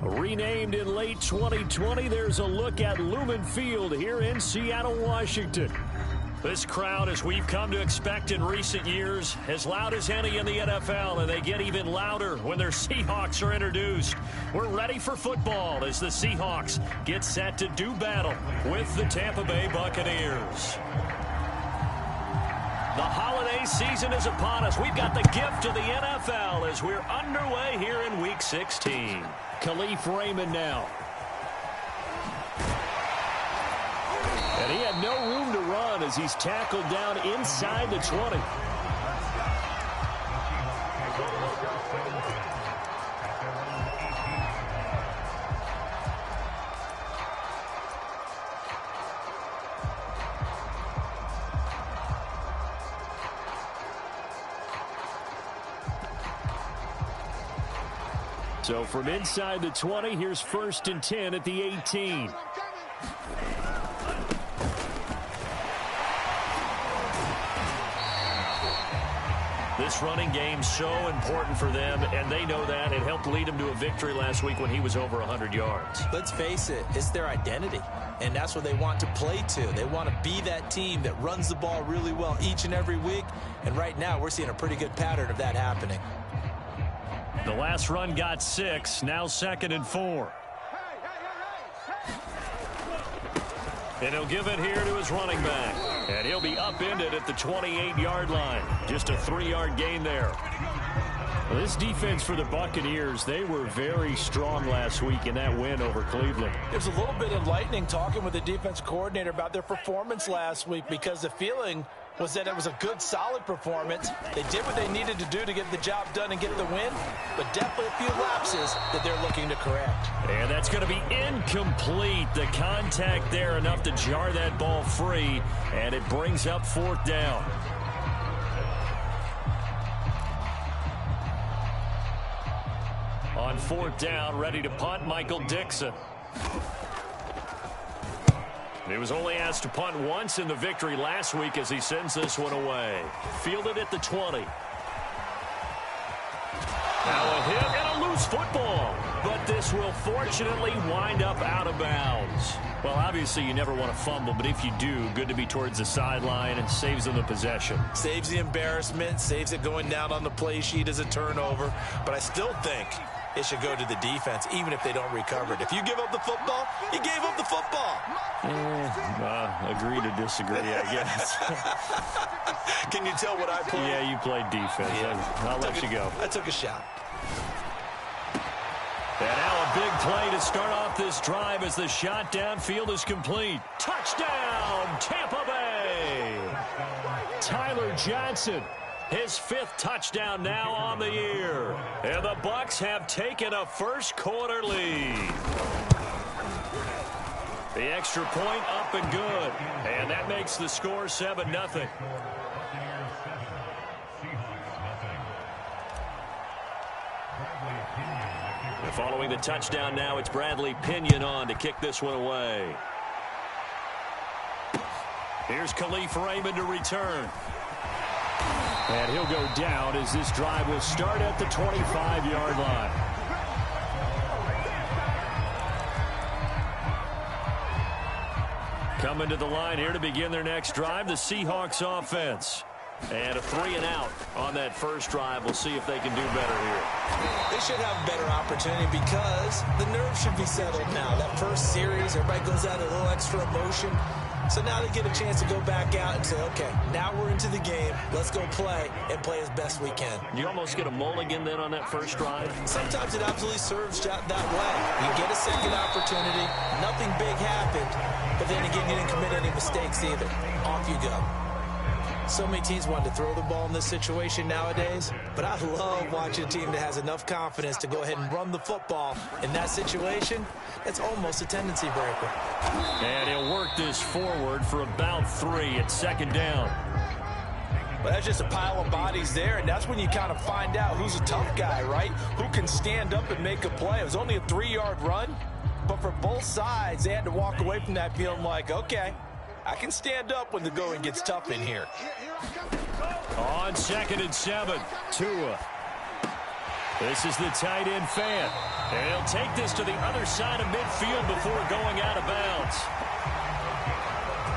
Renamed in late 2020, there's a look at Lumen Field here in Seattle, Washington. This crowd, as we've come to expect in recent years, as loud as any in the NFL, and they get even louder when their Seahawks are introduced. We're ready for football as the Seahawks get set to do battle with the Tampa Bay Buccaneers. The holiday season is upon us. We've got the gift of the NFL as we're underway here in Week 16. Khalif Raymond now. And he had no room to run as he's tackled down inside the 20. So from inside the 20, here's 1st and 10 at the 18. This running game's so important for them, and they know that. It helped lead them to a victory last week when he was over 100 yards. Let's face it, it's their identity, and that's what they want to play to. They want to be that team that runs the ball really well each and every week, and right now we're seeing a pretty good pattern of that happening. The last run got 6, now 2nd and 4. And he'll give it here to his running back. And he'll be upended at the 28-yard line. Just a 3-yard gain there. Well, this defense for the Buccaneers, they were very strong last week in that win over Cleveland. It was a little bit enlightening talking with the defense coordinator about their performance last week, because the feeling was that it was a good, solid performance. They did what they needed to do to get the job done and get the win, but definitely a few lapses that they're looking to correct. And that's going to be incomplete. The contact there enough to jar that ball free, and it brings up 4th down. On 4th down, ready to punt, Michael Dixon. He was only asked to punt once in the victory last week as he sends this one away. Fielded at the 20. Now a hit and a loose football. But this will fortunately wind up out of bounds. Well, obviously you never want to fumble, but if you do, good to be towards the sideline and saves them the possession. Saves the embarrassment, saves it going down on the play sheet as a turnover. But I still think it should go to the defense, even if they don't recover it. If you give up the football, you gave up the football. Agree to disagree, I guess. Can you tell what I played? Yeah, you played defense. Yeah. I'll let you go. I took a shot. And now a big play to start off this drive as the shot downfield is complete. Touchdown, Tampa Bay! Tyler Johnson. His 5th touchdown now on the year. And the Bucs have taken a first-quarter lead. The extra point up and good. And that makes the score 7-0. Following the touchdown now, it's Bradley Pinion on to kick this one away. Here's Khalif Raymond to return. And he'll go down as this drive will start at the 25-yard line. Coming to the line here to begin their next drive, the Seahawks offense. And a 3-and-out on that first drive. We'll see if they can do better here. They should have a better opportunity because the nerves should be settled now. That first series, everybody goes out a little extra emotion. So now they get a chance to go back out and say, okay, now we're into the game. Let's go play and play as best we can. You almost get a mulligan then on that first drive? Sometimes it absolutely serves that way. You get a second opportunity. Nothing big happened. But then again, you didn't commit any mistakes either. Off you go. So many teams want to throw the ball in this situation nowadays, but I love watching a team that has enough confidence to go ahead and run the football. In that situation, it's almost a tendency breaker. And he'll work this forward for about 3 at 2nd down. But that's just a pile of bodies there, and that's when you kind of find out who's a tough guy, right? Who can stand up and make a play. It was only a 3-yard run, but for both sides, they had to walk away from that feeling like, okay, I can stand up when the going gets tough in here. On 2nd and 7, Tua. This is the tight end fan. And he'll take this to the other side of midfield before going out of bounds.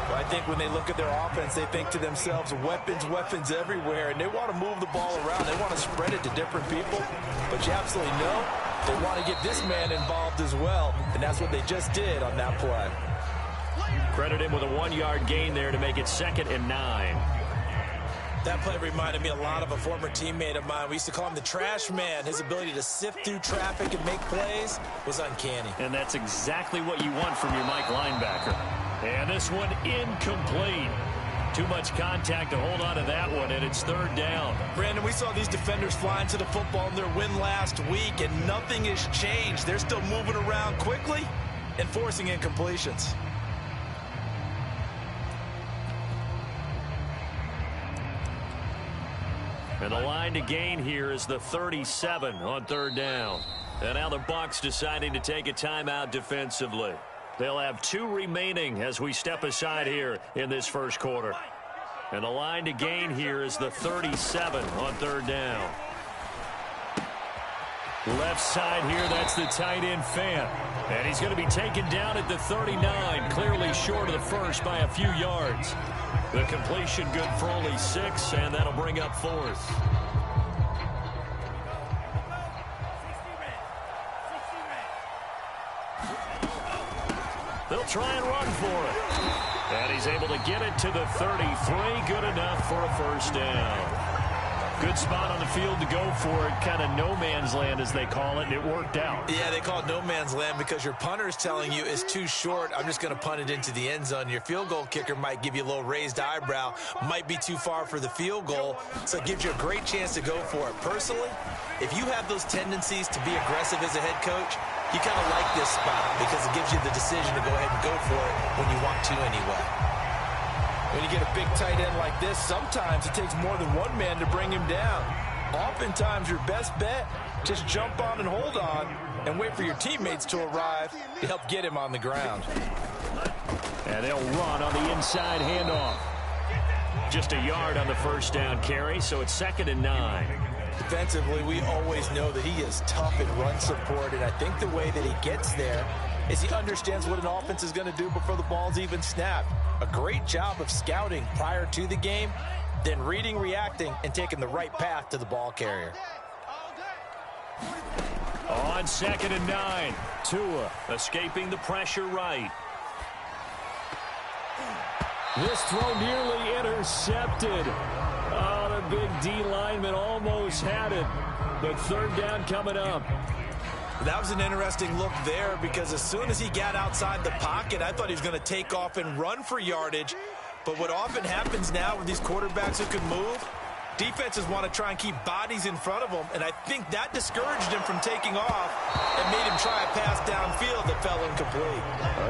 Well, I think when they look at their offense, they think to themselves, weapons, weapons everywhere, and they want to move the ball around. They want to spread it to different people. But you absolutely know they want to get this man involved as well, and that's what they just did on that play. Credit him with a 1-yard gain there to make it 2nd and 9. That play reminded me a lot of a former teammate of mine. We used to call him the trash man. His ability to sift through traffic and make plays was uncanny. And that's exactly what you want from your Mike linebacker. And this one incomplete. Too much contact to hold on to that one, and it's 3rd down. Brandon, we saw these defenders flying to the football in their win last week, and nothing has changed. They're still moving around quickly and forcing incompletions. And the line to gain here is the 37 on 3rd down. And now the Bucs deciding to take a timeout defensively. They'll have 2 remaining as we step aside here in this first quarter. And the line to gain here is the 37 on 3rd down. Left side here, that's the tight end fan. And he's going to be taken down at the 39, clearly short of the first by a few yards. The completion good for only 6, and that'll bring up 4th. They'll try and run for it. And he's able to get it to the 33. Good enough for a 1st down. Good spot on the field to go for it. Kind of no man's land, as they call it, and it worked out. Yeah, they call it no man's land because your punter is telling you it's too short. I'm just going to punt it into the end zone. Your field goal kicker might give you a little raised eyebrow. Might be too far for the field goal, so it gives you a great chance to go for it. Personally, if you have those tendencies to be aggressive as a head coach, you kind of like this spot because it gives you the decision to go ahead and go for it when you want to anyway. When you get a big tight end like this, sometimes it takes more than one man to bring him down. Oftentimes, your best bet, just jump on and hold on and wait for your teammates to arrive to help get him on the ground. And they'll run on the inside handoff. Just a yard on the 1st down carry, so it's 2nd and 9. Defensively, we always know that he is tough in run support, and I think the way that he gets there is he understands what an offense is going to do before the ball's even snapped. A great job of scouting prior to the game, then reading, reacting, and taking the right path to the ball carrier. On 2nd and 9, Tua escaping the pressure right. This throw nearly intercepted. Oh, the big D lineman almost had it. But 3rd down coming up. That was an interesting look there because as soon as he got outside the pocket, I thought he was going to take off and run for yardage. But what often happens now with these quarterbacks who can move, defenses want to try and keep bodies in front of them, and I think that discouraged him from taking off and made him try a pass downfield that fell incomplete.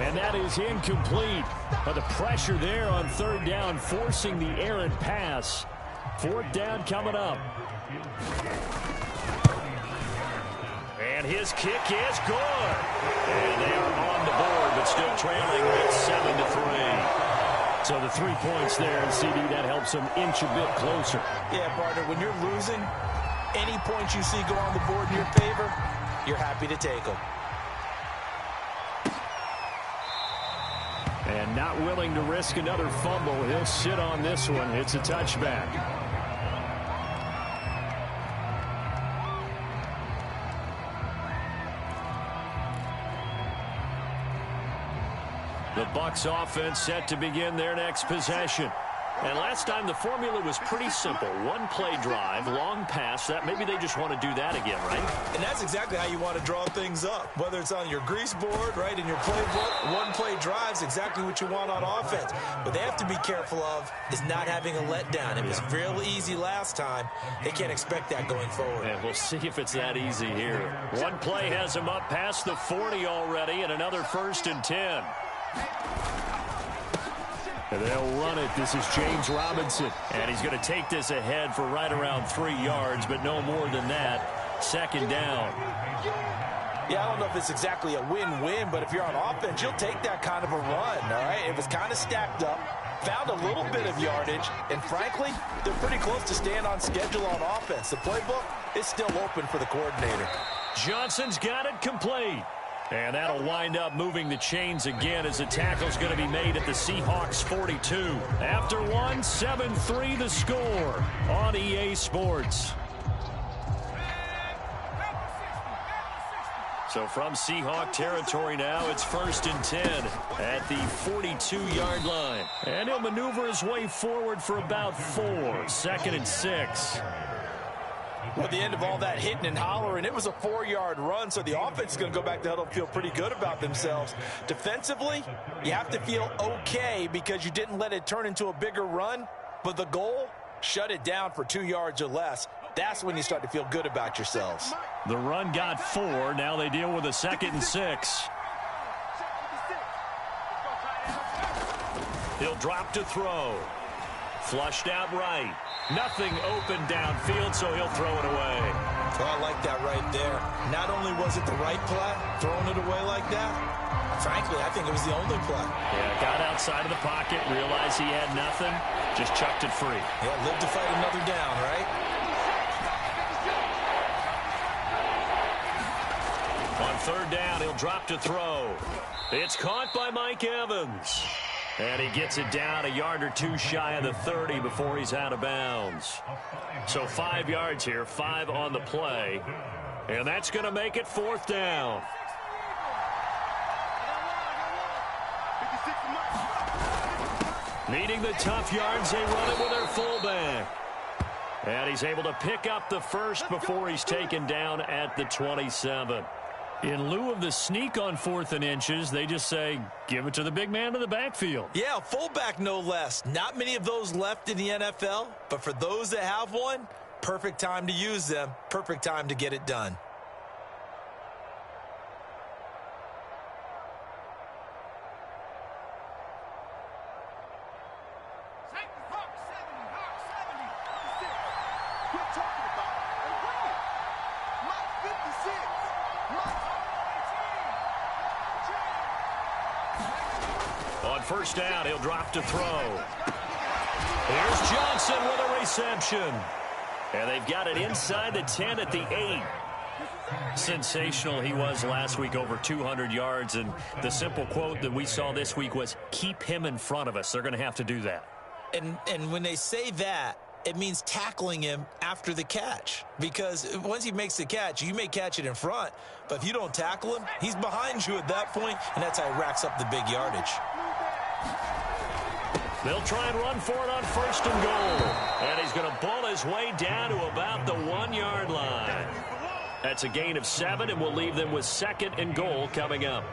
And that is incomplete. But the pressure there on 3rd down, forcing the errant pass. 4th down coming up. And his kick is good. And they are on the board, but still trailing with 7-3. So the 3 points there, and CD, that helps them inch a bit closer. Yeah, partner, when you're losing, any points you see go on the board in your favor, you're happy to take them. And not willing to risk another fumble. He'll sit on this one. It's a touchback. The Bucs offense set to begin their next possession. And last time the formula was pretty simple. 1-play drive, long pass. That maybe they just want to do that again, right? And that's exactly how you want to draw things up. Whether it's on your grease board, right, in your playbook, 1-play drive's exactly what you want on offense. What they have to be careful of is not having a letdown. It was real easy last time. They can't expect that going forward. And we'll see if it's that easy here. 1 play has them up past the 40 already, and another 1st and 10. And they'll run it. This is James Robinson. And he's going to take this ahead for right around 3 yards, but no more than that. 2nd down. Yeah, I don't know if it's exactly a win-win, but if you're on offense, you'll take that kind of a run, all right? It was kind of stacked up, found a little bit of yardage, and frankly, they're pretty close to staying on schedule on offense. The playbook, is still open for the coordinator. Johnson's got it complete. And that'll wind up moving the chains again as the tackle's going to be made at the Seahawks 42. After one, 7-3 the score on EA Sports. So from Seahawk territory now, it's 1st and 10 at the 42-yard line. And he'll maneuver his way forward for about 4. 2nd and 6. Well, at the end of all that hitting and hollering, it was a 4-yard run, so the offense is going to go back to huddle and feel pretty good about themselves. Defensively, you have to feel okay because you didn't let it turn into a bigger run, but the goal, shut it down for 2 yards or less. That's when you start to feel good about yourselves. The run got 4. Now they deal with a 2nd and 6. He'll drop to throw. Flushed out right. Nothing open downfield, so he'll throw it away. Oh, I like that right there. Not only was it the right play, throwing it away like that, frankly, I think it was the only play. Yeah, got outside of the pocket, realized he had nothing, just chucked it free. Yeah, live to fight another down, right? On 3rd down, he'll drop to throw. It's caught by Mike Evans. And he gets it down a yard or 2 shy of the 30 before he's out of bounds. So 5 yards here, 5 on the play. And that's going to make it 4th down. Needing the tough yards, they run it with their fullback. And he's able to pick up the first before he's taken down at the 27. In lieu of the sneak on 4th and inches, they just say, give it to the big man in the backfield. Yeah, fullback no less. Not many of those left in the NFL, but for those that have one, perfect time to use them, perfect time to get it done. On 1st down, he'll drop to throw. Here's Johnson with a reception. And they've got it inside the 10 at the 8. Sensational he was last week, over 200 yards. And the simple quote that we saw this week was, keep him in front of us. They're going to have to do that. And when they say that, it means tackling him after the catch. Because once he makes the catch, you may catch it in front. But if you don't tackle him, he's behind you at that point, and that's how he racks up the big yardage. They'll try and run for it on 1st and goal. And he's going to bull his way down to about the 1-yard line. That's a gain of 7, and we'll leave them with 2nd and goal coming up.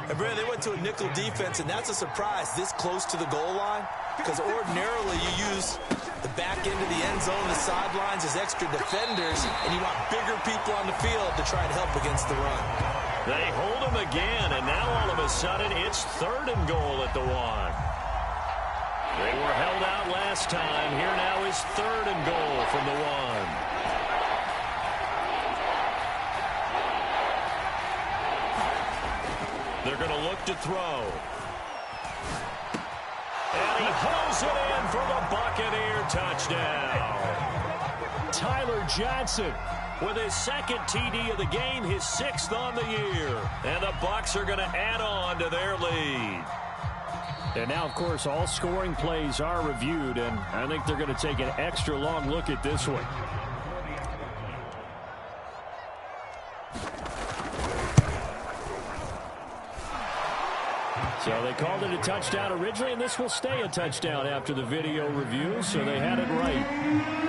And Brad, they went to a nickel defense, and that's a surprise this close to the goal line. Because ordinarily you use the back end of the end zone, the sidelines as extra defenders, and you want bigger people on the field to try and help against the run. They hold him again, and now all of a sudden it's 3rd and goal at the 1. They were held out last time. Here now is 3rd and goal from the 1. They're going to look to throw. And he hauls it in for the Buccaneer touchdown. Tyler Johnson with his 2nd TD of the game, his 6th on the year. And the Bucs are going to add on to their lead. And now, of course, all scoring plays are reviewed, and I think they're going to take an extra long look at this one. So they called it a touchdown originally, and this will stay a touchdown after the video review, so they had it right.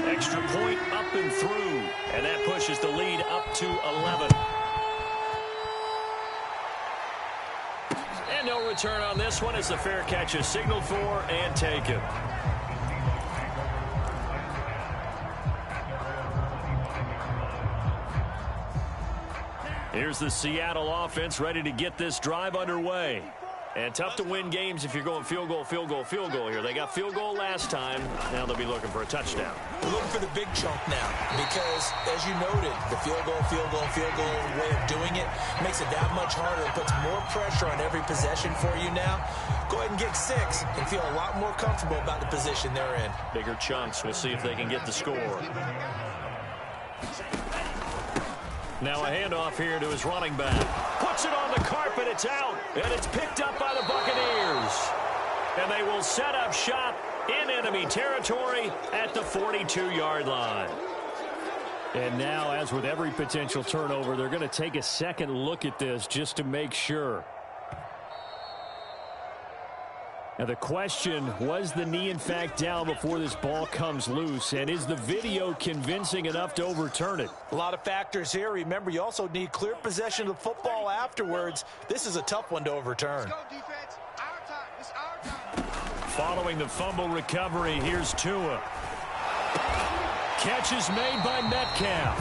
Extra point up and through, and that pushes the lead up to 11. And no return on this one as the fair catch is signaled for and taken. Here's the Seattle offense ready to get this drive underway. And tough to win games if you're going field goal, field goal, field goal here. They got field goal last time. Now they'll be looking for a touchdown. We're looking for the big chunk now because, as you noted, the field goal way of doing it makes it that much harder. It puts more pressure on every possession for you now. Go ahead and get 6 and feel a lot more comfortable about the position they're in. Bigger chunks. We'll see if they can get the score. Now a handoff here to his running back. Puts it on the carpet. It's out. And it's picked up by the Buccaneers. And they will set up shop in enemy territory at the 42-yard line. And now, as with every potential turnover, they're going to take a second look at this just to make sure. Now the question, was the knee in fact down before this ball comes loose? And is the video convincing enough to overturn it? A lot of factors here. Remember, you also need clear possession of the football afterwards. This is a tough one to overturn. Let's go, defense. Our time. It's our time. Following the fumble recovery, here's Tua. Catch is made by Metcalf.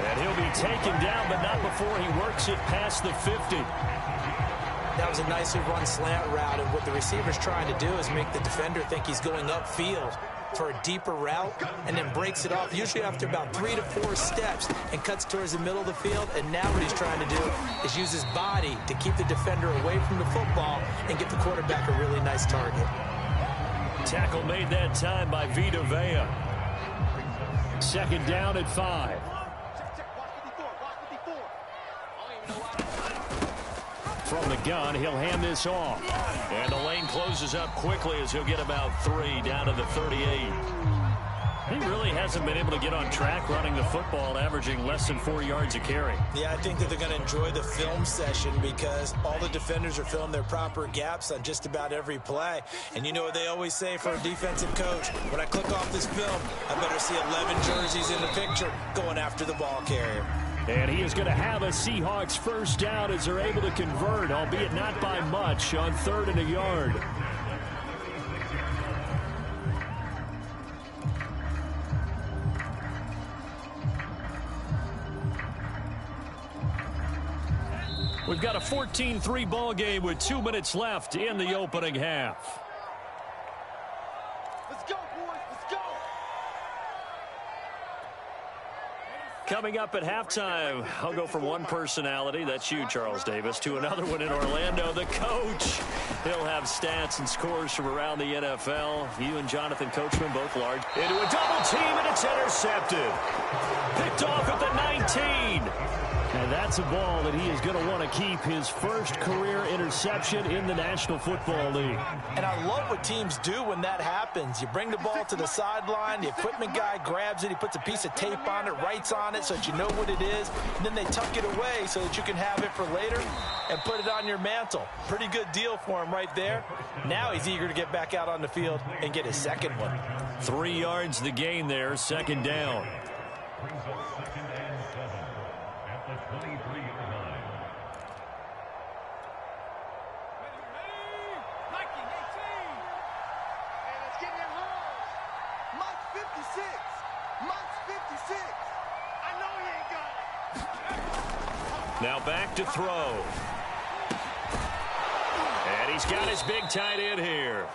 And he'll be taken down, but not before he works it past the 50. That was a nicely run slant route, and what the receiver's trying to do is make the defender think he's going upfield for a deeper route, and then breaks it off, usually after about 3 to 4 steps, and cuts towards the middle of the field. And now what he's trying to do is use his body to keep the defender away from the football and get the quarterback a really nice target. Tackle made that time by Vita Vea. Second down at 5. From the gun, he'll hand this off. And the lane closes up quickly as he'll get about 3 down to the 38. He really hasn't been able to get on track running the football, averaging less than 4 yards a carry. Yeah, I think that they're going to enjoy the film session because all the defenders are filling their proper gaps on just about every play. And you know what they always say for a defensive coach? When I click off this film, I better see 11 jerseys in the picture going after the ball carrier. And he is going to have a Seahawks first down as they're able to convert, albeit not by much, on 3rd and a yard. We've got a 14-3 ball game with 2 minutes left in the opening half. Let's go, boys. Let's go. Coming up at halftime, I'll go from one personality, that's you, Charles Davis, to another one in Orlando, the coach. He'll have stats and scores from around the NFL. You and Jonathan Coachman both large. Into a double team, and it's intercepted. Picked off at the 19. And that's a ball that he is going to want to keep, his first career interception in the National Football League. And I love what teams do when that happens. You bring the ball to the sideline, the equipment guy grabs it, he puts a piece of tape on it, writes on it so that you know what it is, and then they tuck it away so that you can have it for later and put it on your mantle. Pretty good deal for him right there. Now he's eager to get back out on the field and get his second one. 3 yards the gain there, second down. Now back to throw. And he's got his big tight end here.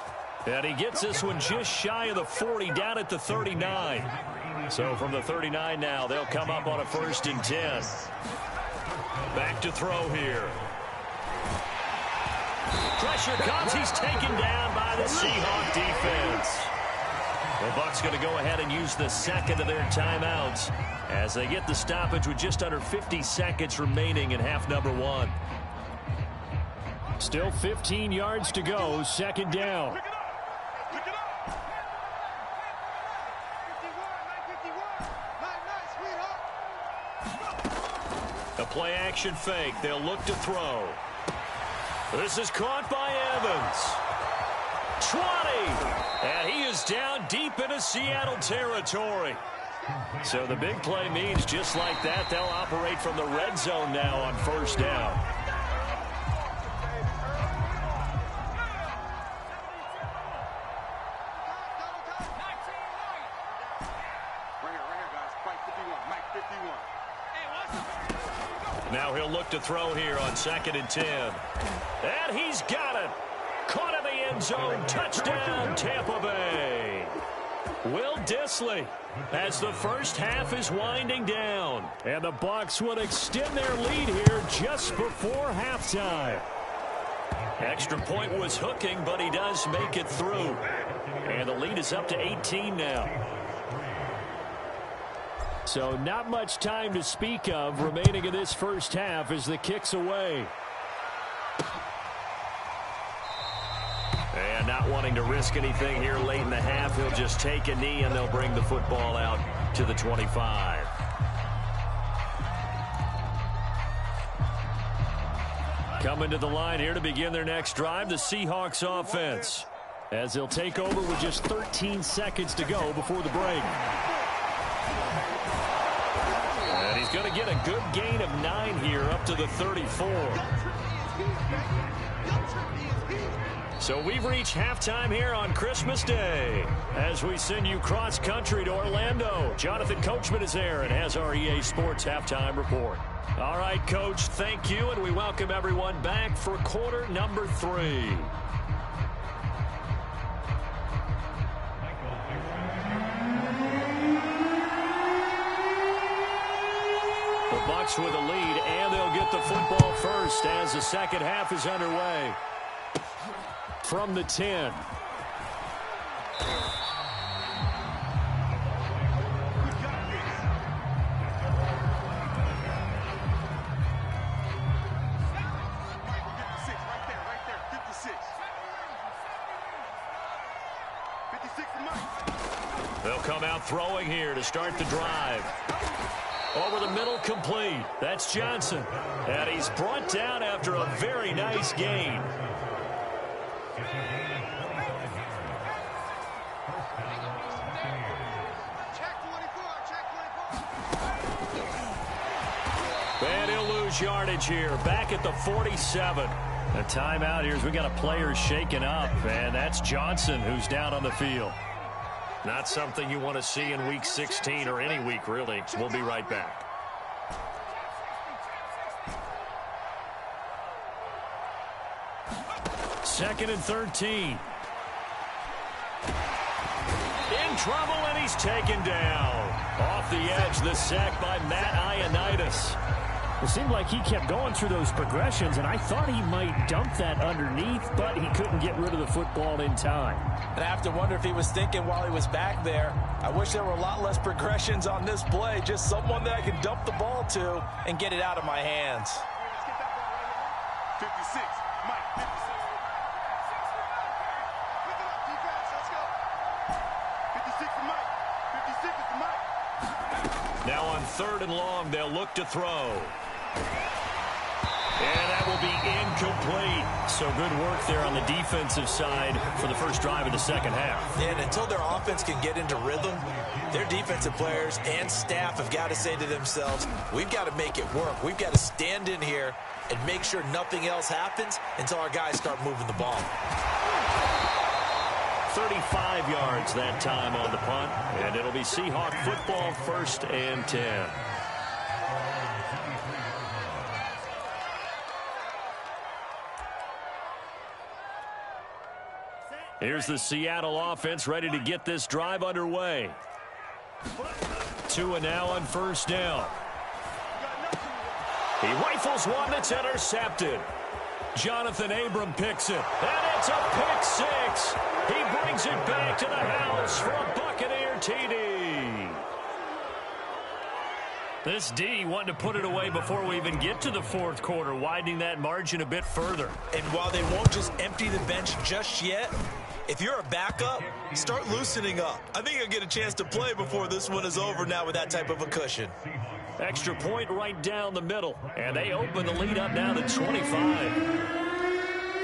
And he gets this one just shy of the 40, down at the 39. So from the 39 now, they'll come up on a 1st and 10. Back to throw here. Pressure comes. He's taken down by the Seahawk defense. The Bucs going to go ahead and use the second of their timeouts as they get the stoppage with just under 50 seconds remaining in half number 1. Still 15 yards to go, second down. A play action fake. They'll look to throw. This is caught by Evans. 20. And he is down deep into Seattle territory. So the big play means just like that, they'll operate from the red zone now on 1st down. Now he'll look to throw here on 2nd and 10. And he's got it. Caught in the end zone. Touchdown, Tampa Bay. Will Dissly as the first half is winding down. And the Bucs would extend their lead here just before halftime. Extra point was hooking, but he does make it through. And the lead is up to 18 now. So not much time to speak of remaining in this first half as the kick's away. And not wanting to risk anything here late in the half, he'll just take a knee and they'll bring the football out to the 25. Coming to the line here to begin their next drive, the Seahawks offense, as they'll take over with just 13 seconds to go before the break. And he's going to get a good gain of 9 here up to the 34. So we've reached halftime here on Christmas Day as we send you cross-country to Orlando. Jonathan Coachman is there and has our EA Sports halftime report. All right, Coach, thank you, and we welcome everyone back for quarter number 3. The Bucs with a lead, and they'll get the football first as the second half is underway. From the 10. They'll come out throwing here to start the drive. Over the middle, complete. That's Johnson. And he's brought down after a very nice gain. And he'll lose yardage here. Back at the 47. A timeout here as we got a player shaken up. And that's Johnson who's down on the field. Not something you want to see in Week 16 or any week, really. We'll be right back. Second and 13. In trouble, and he's taken down. Off the edge, the sack by Matt Ioannidis. It seemed like he kept going through those progressions, and I thought he might dump that underneath, but he couldn't get rid of the football in time. And I have to wonder if he was thinking while he was back there, I wish there were a lot less progressions on this play, just someone that I can dump the ball to and get it out of my hands. 56, Mike, 56. Pick it up, defense, let's go. 56 for Mike, 56 is for Mike. Now on 3rd and long, they'll look to throw. And that will be incomplete. So good work there on the defensive side for the first drive of the second half. And until their offense can get into rhythm, their defensive players and staff have got to say to themselves, we've got to make it work. We've got to stand in here and make sure nothing else happens until our guys start moving the ball. 35 yards that time on the punt, and it'll be Seahawk football, 1st and 10. Here's the Seattle offense ready to get this drive underway. 2 and now on 1st down. He rifles one that's intercepted. Jonathan Abram picks it, and it's a pick 6. He brings it back to the house for a Buccaneer TD. This D wanting to put it away before we even get to the 4th quarter, widening that margin a bit further. And while they won't just empty the bench just yet, if you're a backup, start loosening up. I think you'll get a chance to play before this one is over now with that type of a cushion. Extra point right down the middle, and they open the lead up now to 25.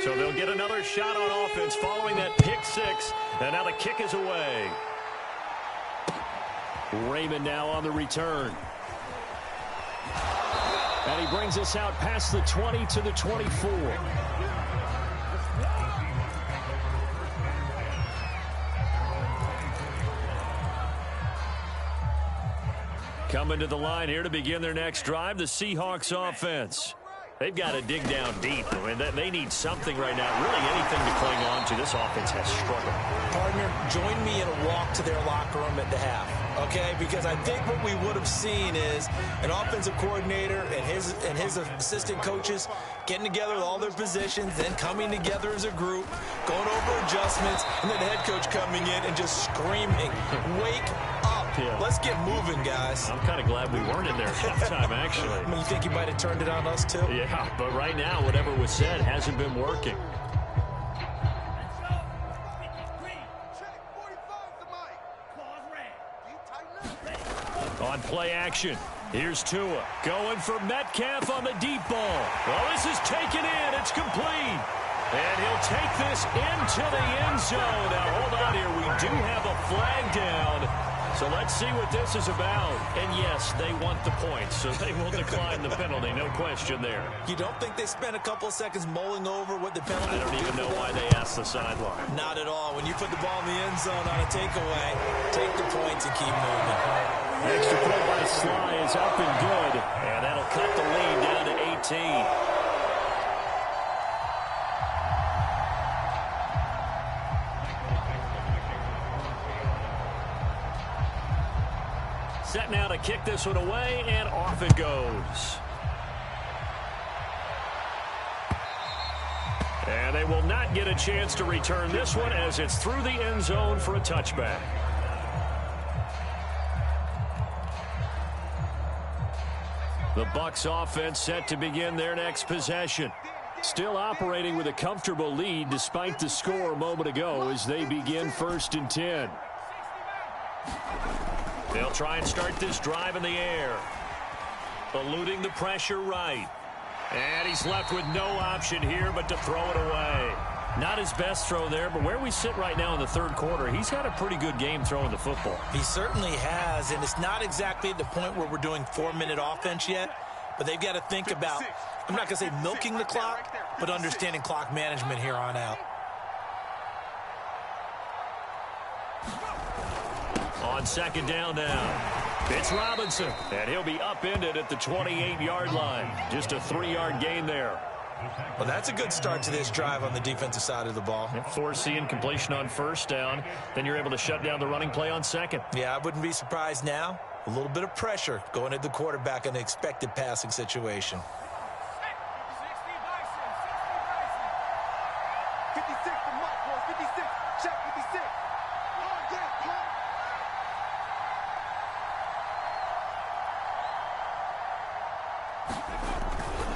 So they'll get another shot on offense following that pick 6, and now the kick is away. Raymond now on the return. And he brings us out past the 20 to the 24. Coming to the line here to begin their next drive, the Seahawks offense. They've got to dig down deep. I mean, they need something right now, really anything to cling on to. This offense has struggled. Partner, join me in a walk to their locker room at the half, okay? Because I think what we would have seen is an offensive coordinator and his assistant coaches getting together with all their positions, then coming together as a group, going over adjustments, and then the head coach coming in and just screaming, wake up. him. Let's get moving, guys. I'm kind of glad we weren't in there at halftime, actually. I mean, you think you might have turned it on us, too? Yeah, but right now, whatever was said hasn't been working. On play action, here's Tua going for Metcalf on the deep ball. Well, this is taken in. It's complete. And he'll take this into the end zone. Now, hold on here. We do have a flag down. So let's see what this is about. And, yes, they want the points, so they will decline the penalty. No question there. You don't think they spent a couple of seconds mulling over what the penalty I don't even know why they asked the sideline. Not at all. When you put the ball in the end zone on a takeaway, take the points and keep moving. Extra point by Sly is up and good. And that'll cut the lead down to 18. Set now to kick this one away, and off it goes. And they will not get a chance to return this one as it's through the end zone for a touchback. The Bucs offense set to begin their next possession. Still operating with a comfortable lead despite the score a moment ago as they begin 1st and 10. They'll try and start this drive in the air. Eluding the pressure right. And he's left with no option here but to throw it away. Not his best throw there, but where we sit right now in the third quarter, he's had a pretty good game throwing the football. He certainly has, and it's not exactly at the point where we're doing 4-minute offense yet, but they've got to think about, I'm not going to say milking the clock, but understanding clock management here on out. On 2nd down now, it's Robinson, and he'll be upended at the 28-yard line. Just a 3-yard gain there. Well, that's a good start to this drive on the defensive side of the ball. Foreseeing completion on 1st down, then you're able to shut down the running play on 2nd. Yeah, I wouldn't be surprised now. A little bit of pressure going at the quarterback in an expected passing situation. 56 to Mike, boys. 56. Check 56.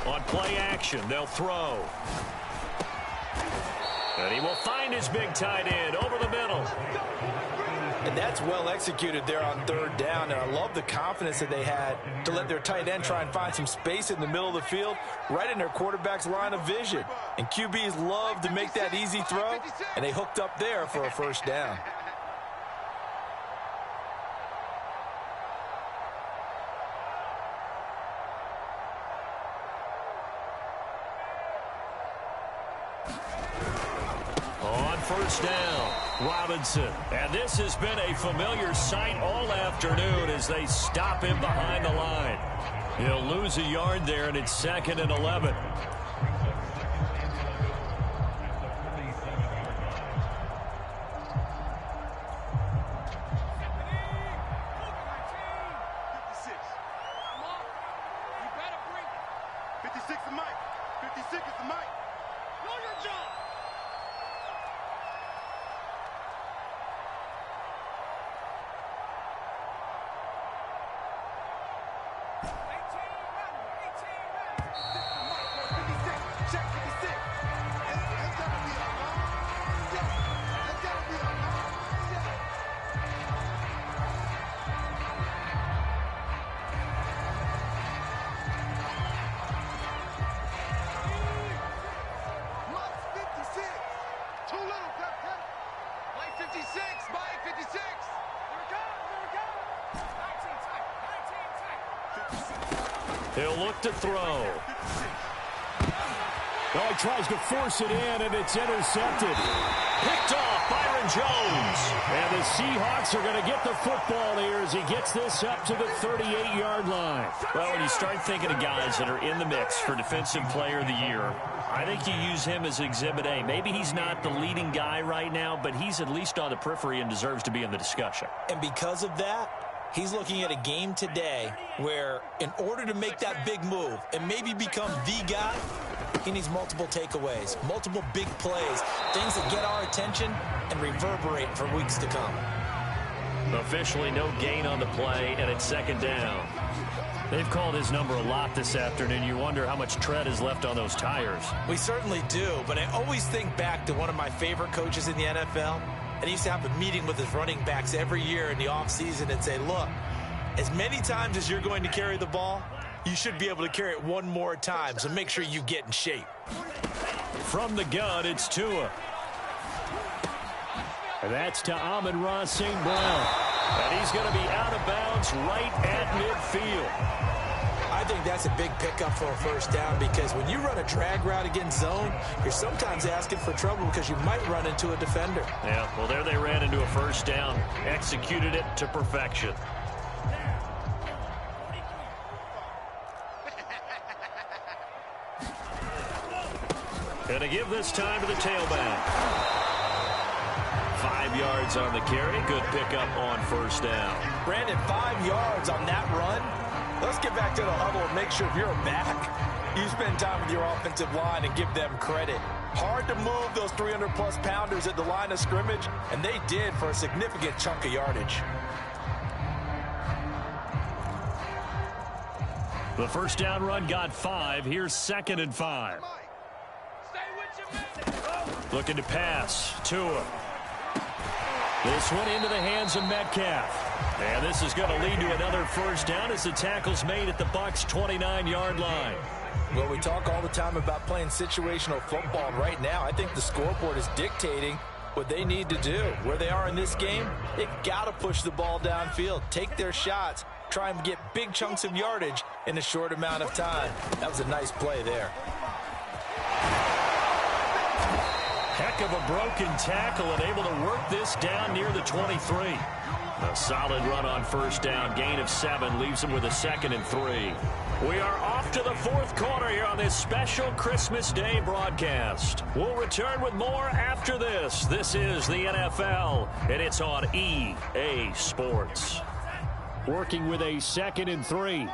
On play action, they'll throw. And he will find his big tight end over the middle. And that's well executed there on 3rd down. And I love the confidence that they had to let their tight end try and find some space in the middle of the field, right in their quarterback's line of vision. And QBs love to make that easy throw, and they hooked up there for a 1st down. On 1st down, Robinson. And this has been a familiar sight all afternoon as they stop him behind the line. He'll lose a yard there, and it's 2nd and 11. He'll look to throw. Oh, he tries to force it in, and it's intercepted. Picked off Byron Jones. And the Seahawks are going to get the football here as he gets this up to the 38-yard line. Well, when you start thinking of guys that are in the mix for Defensive Player of the Year, I think you use him as Exhibit A. Maybe he's not the leading guy right now, but he's at least on the periphery and deserves to be in the discussion. And because of that, he's looking at a game today where in order to make that big move and maybe become the guy, he needs multiple takeaways, multiple big plays, things that get our attention and reverberate for weeks to come. Officially no gain on the play, and it's second down. They've called his number a lot this afternoon. You wonder how much tread is left on those tires. We certainly do, but I always think back to one of my favorite coaches in the NFL, and he used to have a meeting with his running backs every year in the offseason and say, look, as many times as you're going to carry the ball, you should be able to carry it one more time, so make sure you get in shape. From the gun, it's Tua. That's to Amon-Ra St. Brown. And he's going to be out of bounds right at midfield. I think that's a big pickup for a first down because when you run a drag route against zone, you're sometimes asking for trouble because you might run into a defender. Yeah, well, there they ran into a first down. Executed it to perfection. Going to give this time to the tailback. 5 yards on the carry. Good pickup on first down. Brandon, 5 yards on that run. Let's get back to the huddle and make sure if you're a back, you spend time with your offensive line and give them credit. Hard to move those 300-plus pounders at the line of scrimmage, and they did for a significant chunk of yardage. The first down run got 5. Here's 2nd and 5. Looking to pass. Tua. This one into the hands of Metcalf. And this is going to lead to another first down as the tackle's made at the Bucs' 29-yard line. Well, we talk all the time about playing situational football. Right now, I think the scoreboard is dictating what they need to do. Where they are in this game, they've got to push the ball downfield, take their shots, try and get big chunks of yardage in a short amount of time. That was a nice play there. Heck of a broken tackle and able to work this down near the 23. A solid run on first down. Gain of 7 leaves them with a 2nd and 3. We are off to the 4th quarter here on this special Christmas Day broadcast. We'll return with more after this. This is the NFL, and it's on EA Sports. Working with a 2nd and 3.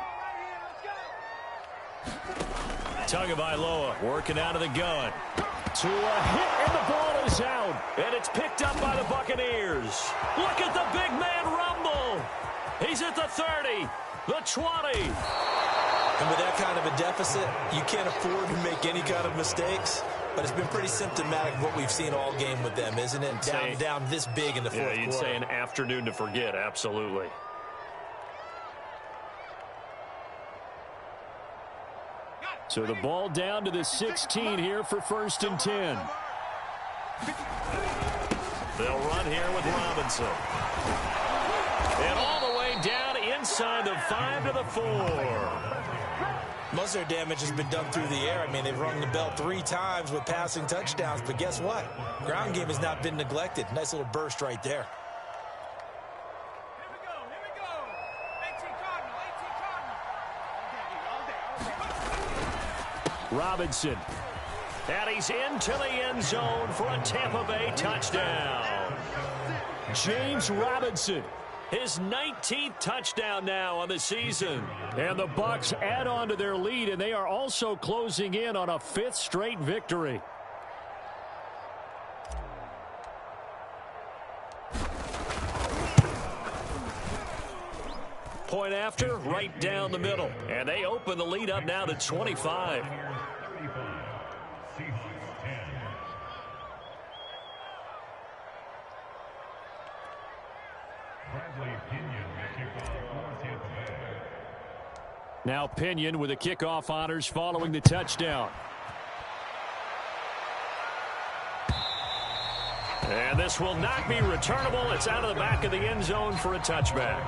Tagovailoa working out of the gun. To a hit, and the ball is out. And it's picked up by the Buccaneers. Look at the big man rumble. He's at the 30, the 20. And with that kind of a deficit, you can't afford to make any kind of mistakes. But it's been pretty symptomatic of what we've seen all game with them, isn't it? Down this big in the fourth quarter. Yeah, you'd say an afternoon to forget, absolutely. So the ball down to the 16 here for 1st and 10. They'll run here with Robinson. And all the way down inside the 5 to the 4. Most of their damage has been done through the air. I mean, they've rung the bell 3 times with passing touchdowns, but guess what? Ground game has not been neglected. Nice little burst right there. Robinson. And he's into the end zone for a Tampa Bay touchdown. James Robinson. His 19th touchdown now on the season. And the Bucs add on to their lead, and they are also closing in on a 5th straight victory. Point after, right down the middle. And they open the lead up now to 25. Now Pinion with the kickoff honors following the touchdown. And this will not be returnable. It's out of the back of the end zone for a touchback.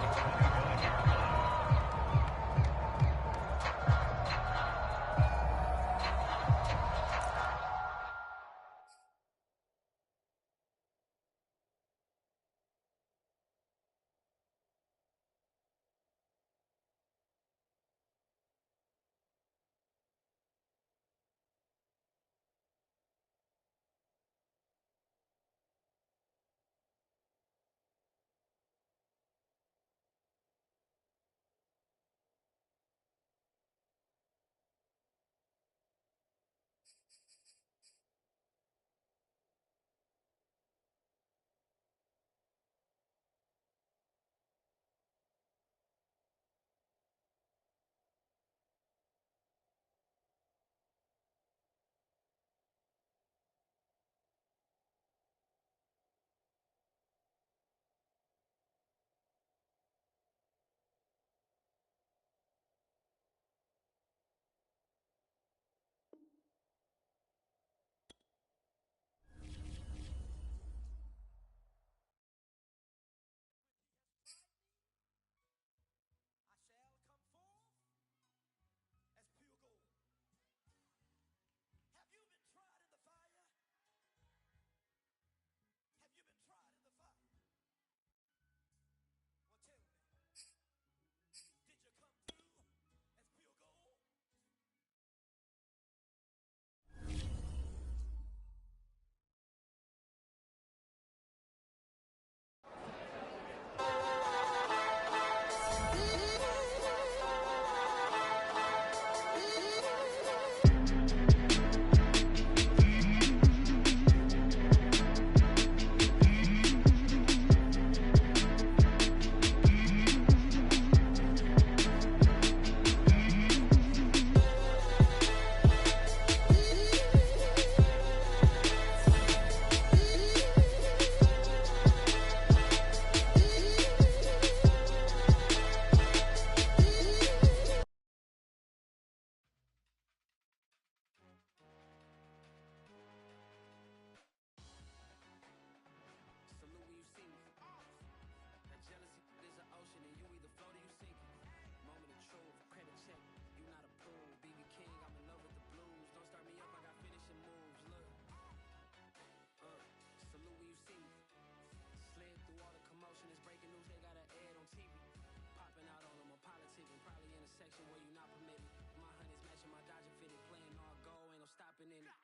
shopping in it.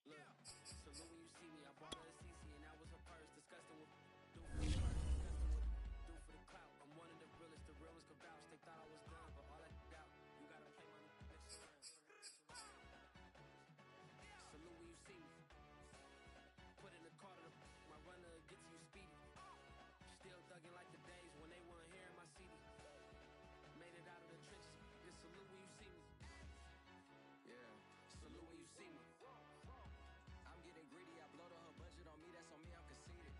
Look, salute when you see me. I bought her a CC and that was her purse. Disgusting with do for the purse. Disgusting with do for the clout. I'm one of the realest. The realest could vouch. They thought I was done, but all I out. You gotta play my next round. Salute when you see me. Put in the car to my runner gets you speedy. Still thugging like the days when they weren't here in my CD. Made it out of the trenches. Just salute when you see me. Yeah, salute when you see me. I'm getting greedy, I blow the whole budget on me, that's on me, I'm conceited.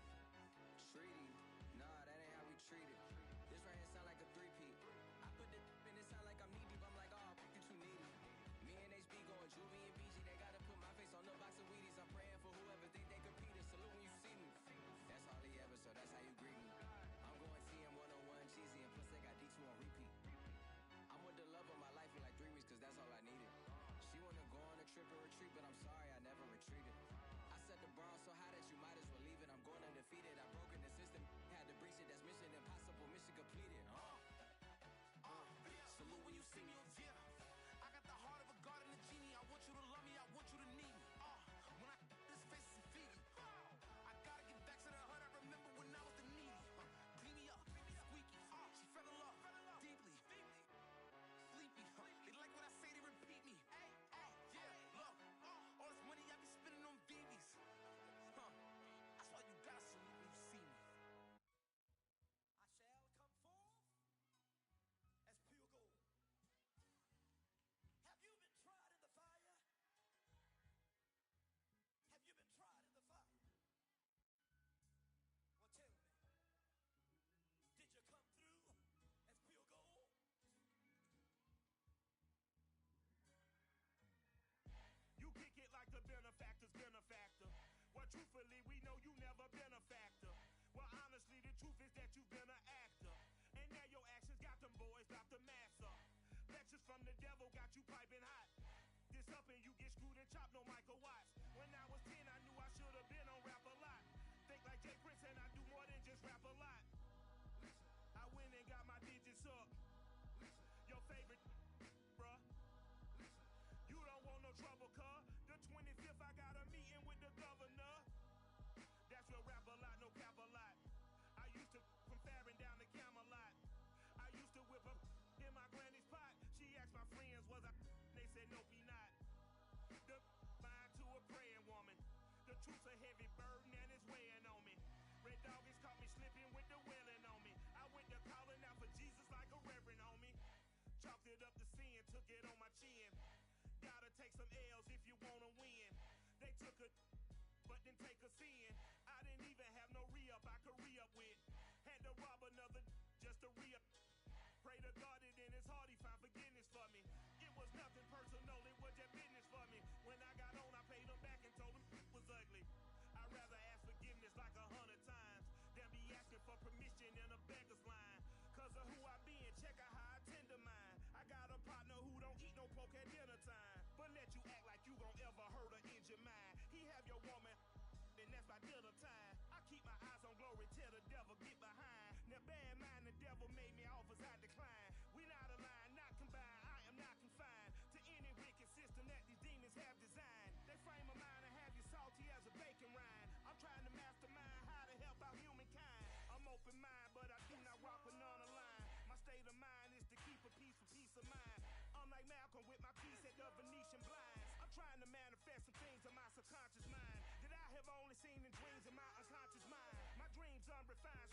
Treaty, nah, that ain't how we treat it. This right here sound like a three-peat. I put the in it sound like I'm knee deep, I'm like, oh, you too needy. Me and HB going Juvie and BG, they gotta put my face on the box of Wheaties. I'm praying for whoever think they compete. Salute when you see me. That's all he ever, so that's how you greet me. I'm going TM 101 cheesy, and plus they got D2 on repeat. I'm with the love of my life for like 3 weeks, cause that's all I needed. She wanna go on a trip and retreat, but I'm sorry, I never retreated. I set the bar so high that you might as well leave it. I'm going undefeated, I've broken the system, had to breach it, that's mission impossible, mission completed. Salute when you see me. Yeah, I got the heart of a god and a genie. I want you to love me, I want you to need me. When I this face is Fiji. I gotta get back to the hood, I remember when I was the needy. Clean me up, squeaky. She fell in love, deeply. Sleepy, they like what I say, they repeat me. Yeah, look, all this money I be spending on BBs. That's why you gotta salute when you see me. I shall come forth as pure gold. Have you been tried in the fire? Have you been tried in the fire? Well, tell me, did you come through as pure gold? You kick it like the benefactor's benefactor. Well, truthfully, we know you never been a factor. Well, honestly, the truth is that you've been an actor. And now your actions got them boys about to mass up. Lectures from the devil got you piping hot. This up and you get screwed and chopped, no Michael Watts. When I was 10, I knew I should have been on rap a lot. Think like Jay Prince and I do more than just rap a lot. I went and got my digits up. Your favorite, bruh. You don't want no trouble, cuz. The 25th, I got a meeting with the governor. That's real rap a lot, no cap a lot. I used to from Farron down to Camelot. I used to whip up in my granny's pot. She asked my friends, was I? They said, nope, he not. The mind to a praying woman. The truth's a heavy burden and it's weighing on me. Red doggies caught me slipping with the wailing on me. I went to calling out for Jesus like a reverend on me. Chalked it up to sin, took it on my chin. Gotta take some L's if you wanna win. They took a but didn't take a sin. I didn't even have no re-up I could re-up with. Had to rob another just to re-up. Pray to God that in his heart he found forgiveness for me. It was nothing personal, it was just business for me. When I got on, I paid him back and told him it was ugly. I'd rather ask forgiveness like 100 times than be asking for permission in a beggar's line. Cause of who I be and check out how I tend to mine. I got a partner who don't eat no pork at dinner time, but let you act like you gon' ever hurt or injure mine. He have your woman, and that's by dinner time. I keep my eyes on glory till the devil get behind. Now bear in mind the devil made me offers I decline. We not aligned, not combined, I am not confined to any wicked system that these demons have designed. They frame a mind and have you salty as a bacon rind. I'm trying to mastermind how to help out humankind. I'm open mind, but I do not rock banana line. My state of mind is to keep a peace for peace of mind. I'm like Malcolm with my piece at the Venetian blinds. I'm trying to manifest some things in my subconscious mind that I have only seen in dreams in my unconscious mind. My dreams unrefined,